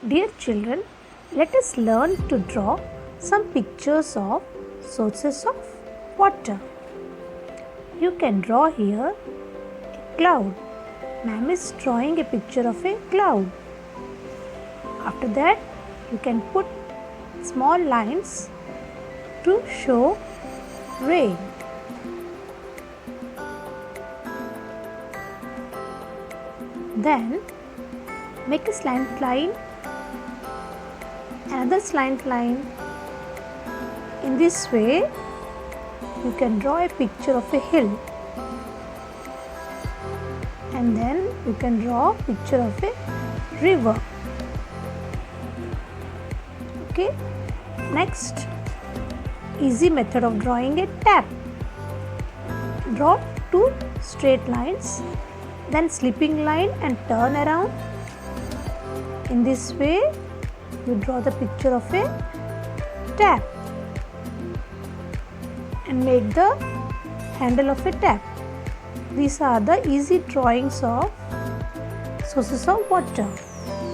Dear children, let us learn to draw some pictures of sources of water. You can draw here a cloud. Ma'am is drawing a picture of a cloud. After that, you can put small lines to show rain. Then make a slant line, another slant line. In this way, you can draw a picture of a hill, and then you can draw a picture of a river. Okay, next, easy method of drawing a tap. Draw two straight lines, then slipping line and turn around. In this way, you draw the picture of a tap and make the handle of a tap. These are the easy drawings of sources of water.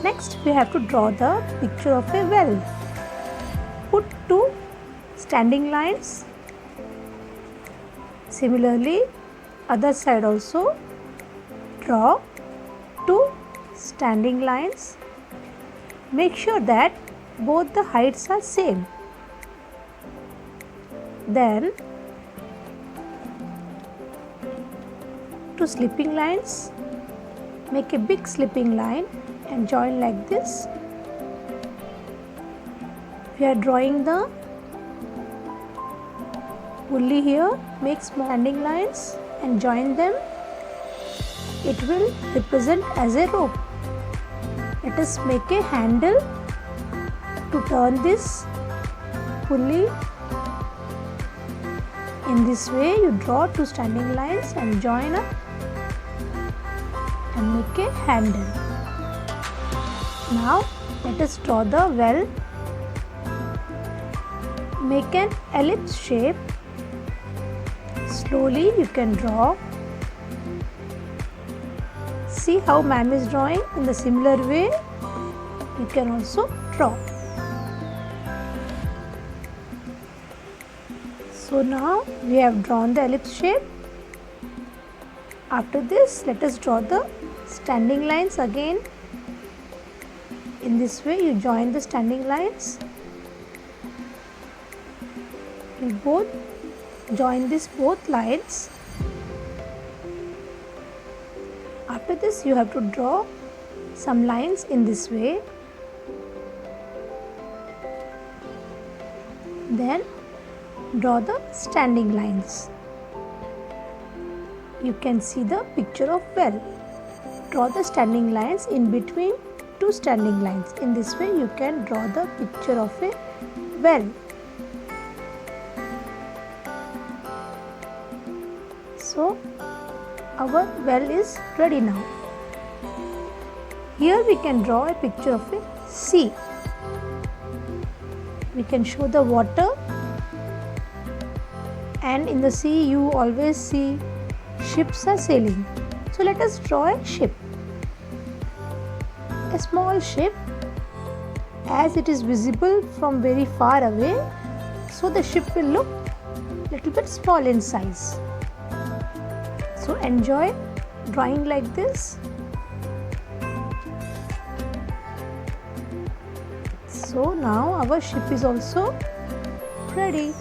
Next, we have to draw the picture of a well. Put two standing lines. Similarly, other side also draw two standing lines. Make sure that both the heights are same. Then two slipping lines. Make a big slipping line and join like this. We are drawing the pulley here. Make small standing lines and join them. It will represent as a rope. Let us make a handle to turn this pulley. In this way, you draw two standing lines and join up and make a handle. Now, let us draw the well. Make an ellipse shape. Slowly, you can draw. See how ma'am is drawing? In the similar way, you can also draw. So now we have drawn the ellipse shape. After this, let us draw the standing lines again. In this way, you join the standing lines. You both join both lines. After this, you have to draw some lines in this way. Then draw the standing lines. You can see the picture of well. Draw the standing lines in between two standing lines. In this way, you can draw the picture of a well. So, our well is ready now. Here we can draw a picture of a sea. We can show the water, and in the sea you always see ships are sailing. So let us draw a ship. A small ship, as it is visible from very far away, so the ship will look little bit small in size. So enjoy drawing like this. So now our ship is also ready.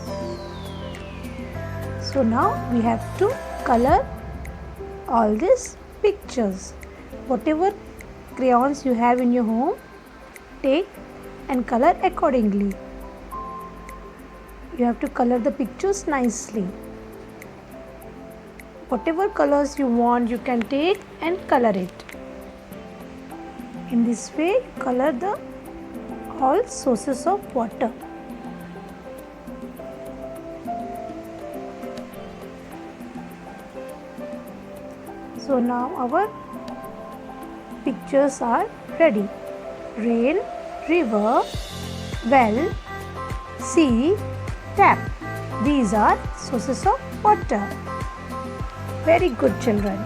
So now we have to color all these pictures. Whatever crayons you have in your home, take and color accordingly. You have to color the pictures nicely. Whatever colors you want, you can take and color it. In this way, color the all sources of water. So now our pictures are ready. Rain, river, well, sea, tap. These are sources of water. Very good, children.